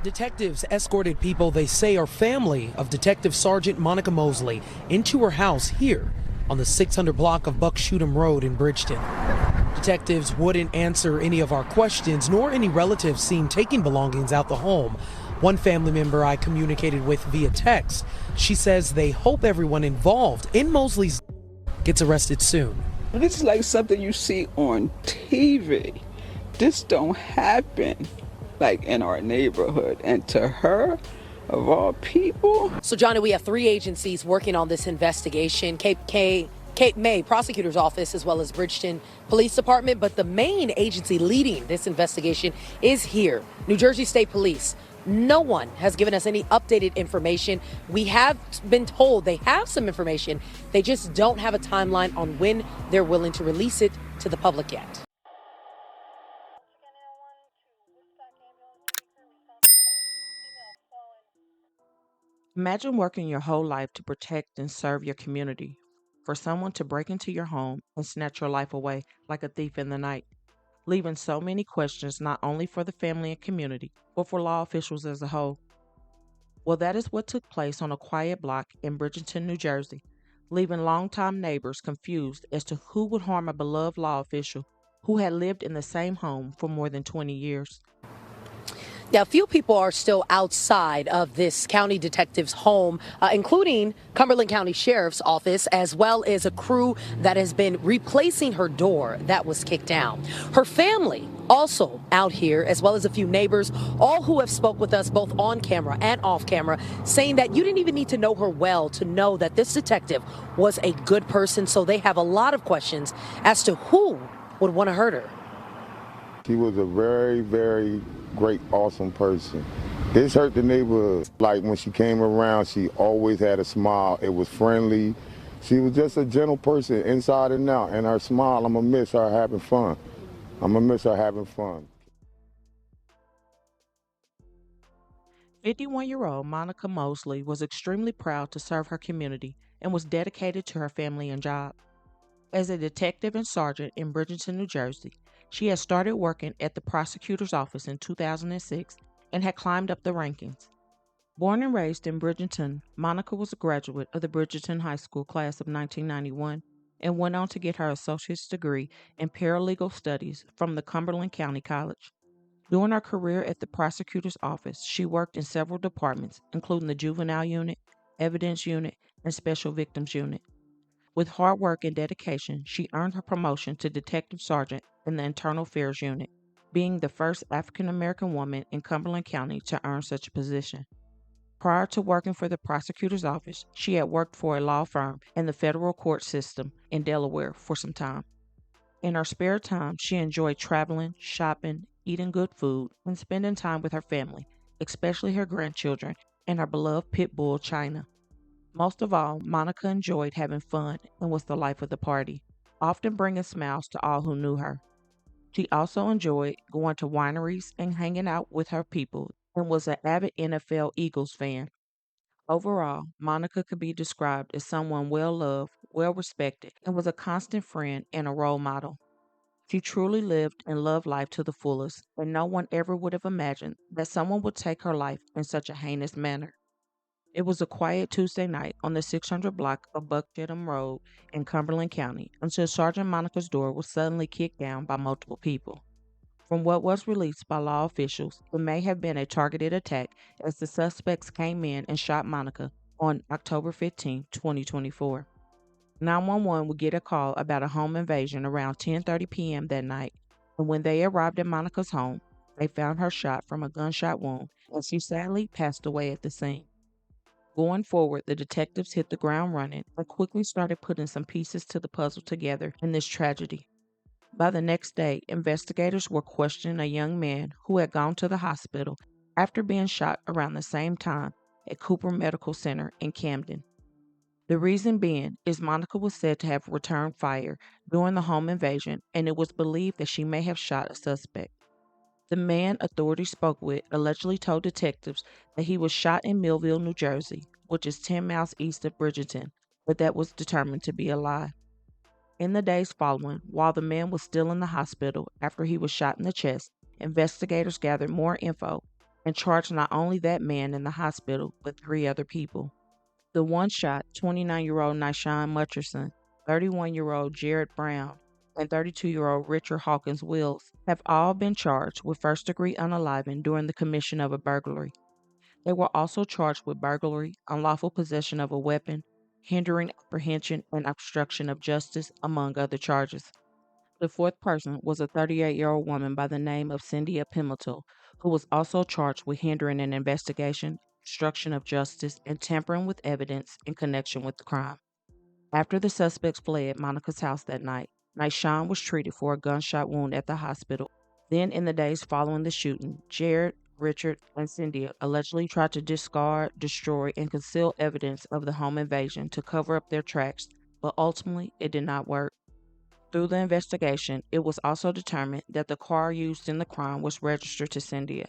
Detectives escorted people they say are family of Detective Sergeant Monica Mosley into her house here on the 600 block of Buckshootum Road in Bridgeton. Detectives wouldn't answer any of our questions, nor any relatives seen taking belongings out the home. One family member I communicated with via text, she says they hope everyone involved in Mosley's gets arrested soon. This is like something you see on TV. This don't happen like in our neighborhood, and to her, of all people. So Johnny, we have 3 agencies working on this investigation: Cape May Prosecutor's Office, as well as Bridgeton Police Department. But the main agency leading this investigation is here, New Jersey State Police. No one has given us any updated information. We have been told they have some information. They just don't have a timeline on when they're willing to release it to the public yet. Imagine working your whole life to protect and serve your community. For someone to break into your home and snatch your life away like a thief in the night, leaving so many questions not only for the family and community, but for law officials as a whole. Well, that is what took place on a quiet block in Bridgeton, New Jersey, leaving longtime neighbors confused as to who would harm a beloved law official who had lived in the same home for more than 20 years. Now, few people are still outside of this county detective's home, including Cumberland County Sheriff's Office, as well as a crew that has been replacing her door that was kicked down. Her family also out here, as well as a few neighbors, all who have spoke with us both on camera and off camera, saying that you didn't even need to know her well to know that this detective was a good person. So they have a lot of questions as to who would want to hurt her. She was a very, very great, awesome person. This hurt the neighborhood. Like when she came around, she always had a smile. It was friendly. She was just a gentle person inside and out. And her smile, I'm gonna miss her having fun. I'm gonna miss her having fun. 51-year-old Monica Mosley was extremely proud to serve her community and was dedicated to her family and job. As a detective and sergeant in Bridgeton, New Jersey, she had started working at the prosecutor's office in 2006 and had climbed up the rankings. Born and raised in Bridgeton, Monica was a graduate of the Bridgeton High School class of 1991 and went on to get her associate's degree in paralegal studies from the Cumberland County College. During her career at the prosecutor's office, she worked in several departments, including the juvenile unit, evidence unit, and special victims unit. With hard work and dedication, she earned her promotion to detective sergeant in the Internal Affairs Unit, being the first African-American woman in Cumberland County to earn such a position. Prior to working for the prosecutor's office, she had worked for a law firm in the federal court system in Delaware for some time. In her spare time, she enjoyed traveling, shopping, eating good food, and spending time with her family, especially her grandchildren and her beloved pit bull, China. Most of all, Monica enjoyed having fun and was the life of the party, often bringing smiles to all who knew her. She also enjoyed going to wineries and hanging out with her people and was an avid NFL Eagles fan. Overall, Monica could be described as someone well-loved, well-respected, and was a constant friend and a role model. She truly lived and loved life to the fullest, and no one ever would have imagined that someone would take her life in such a heinous manner. It was a quiet Tuesday night on the 600 block of Buckshootum Road in Cumberland County until Sergeant Monica's door was suddenly kicked down by multiple people. From what was released by law officials, it may have been a targeted attack as the suspects came in and shot Monica on October 15, 2024. 911 would get a call about a home invasion around 10:30 p.m. that night, and when they arrived at Monica's home, they found her shot from a gunshot wound and she sadly passed away at the scene. Going forward, the detectives hit the ground running and quickly started putting some pieces to the puzzle together in this tragedy. By the next day, investigators were questioning a young man who had gone to the hospital after being shot around the same time at Cooper Medical Center in Camden. The reason being is Monica was said to have returned fire during the home invasion, and it was believed that she may have shot a suspect. The man authorities spoke with allegedly told detectives that he was shot in Millville, New Jersey, which is 10 miles east of Bridgeton, but that was determined to be a lie. In the days following, while the man was still in the hospital after he was shot in the chest, investigators gathered more info and charged not only that man in the hospital, but 3 other people. The one shot 29-year-old Nyshawn Mutcherson, 31-year-old Jared Brown, and 32-year-old Richard Hawkins Willis have all been charged with first-degree unaliving during the commission of a burglary. They were also charged with burglary, unlawful possession of a weapon, hindering apprehension, and obstruction of justice, among other charges. The fourth person was a 38-year-old woman by the name of Cyndia Pimentel, who was also charged with hindering an investigation, obstruction of justice, and tampering with evidence in connection with the crime. After the suspects fled Monica's house that night, Nyshawn was treated for a gunshot wound at the hospital. Then, in the days following the shooting, Jared, Richard, and Cyndia allegedly tried to discard, destroy, and conceal evidence of the home invasion to cover up their tracks, but ultimately it did not work. Through the investigation, it was also determined that the car used in the crime was registered to Cyndia.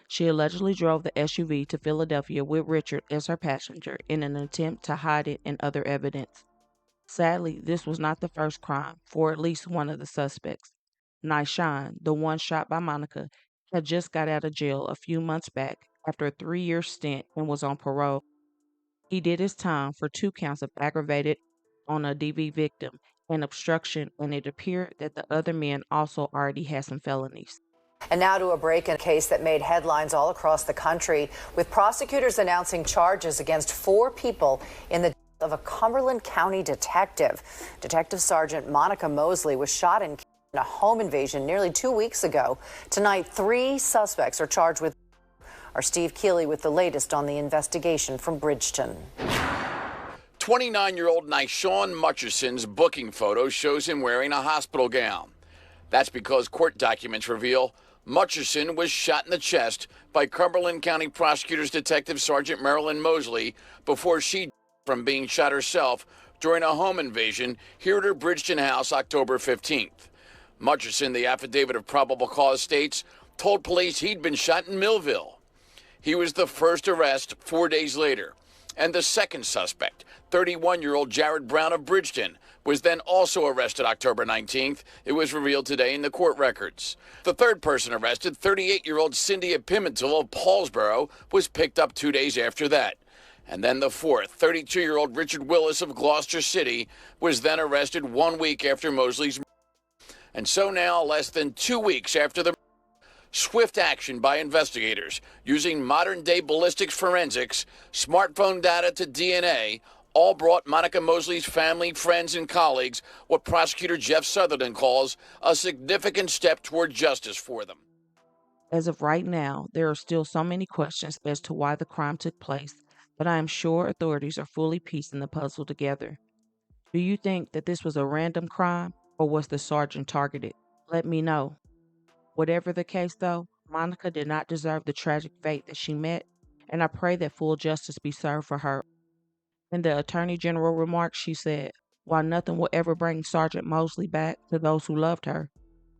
She allegedly drove the SUV to Philadelphia with Richard as her passenger in an attempt to hide it and other evidence. Sadly, this was not the first crime for at least one of the suspects. Nyshawn, the one shot by Monica, had just got out of jail a few months back after a 3-year stint and was on parole. He did his time for 2 counts of aggravated on a DV victim and obstruction, and it appeared that the other men also already had some felonies. And now to a break in a case that made headlines all across the country, with prosecutors announcing charges against 4 people in the death of a Cumberland County detective. Detective Sergeant Monica Mosley was shot in a home invasion nearly 2 weeks ago. Tonight, 3 suspects are charged with. Our Steve Keeley with the latest on the investigation from Bridgeton. 29-year-old Nyshawn Mutcherson's booking photo shows him wearing a hospital gown. That's because court documents reveal Mutcherson was shot in the chest by Cumberland County Prosecutor's Detective Sergeant Marilyn Mosley before she died from being shot herself during a home invasion here at her Bridgeton house October 15th. Mutcherson, the affidavit of probable cause states, told police he'd been shot in Millville. He was the first arrest 4 days later. And the second suspect, 31-year-old Jared Brown of Bridgeton, was then also arrested October 19th. It was revealed today in the court records. The third person arrested, 38-year-old Cyndia Pimentel of Paulsboro, was picked up 2 days after that. And then the fourth, 32-year-old Richard Willis of Gloucester City, was then arrested 1 week after Mosley's murder. And so now, less than 2 weeks after the swift action by investigators using modern-day ballistics forensics, smartphone data to DNA, all brought Monica Mosley's family, friends, and colleagues what prosecutor Jeff Sutherland calls a significant step toward justice for them. As of right now, there are still so many questions as to why the crime took place, but I am sure authorities are fully piecing the puzzle together. Do you think that this was a random crime, or was the sergeant targeted? Let me know. Whatever the case, though, Monica did not deserve the tragic fate that she met, and I pray that full justice be served for her. In the Attorney General remarks, she said, "While nothing will ever bring Sergeant Mosley back to those who loved her,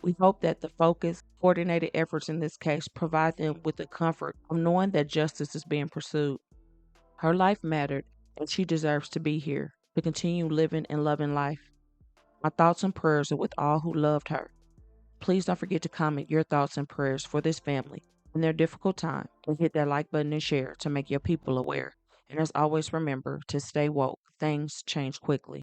we hope that the focused, coordinated efforts in this case provide them with the comfort of knowing that justice is being pursued. Her life mattered, and she deserves to be here, to continue living and loving life. My thoughts and prayers are with all who loved her. Please don't forget to comment your thoughts and prayers for this family in their difficult time, and hit that like button and share to make your people aware. And as always, remember to stay woke. Things change quickly."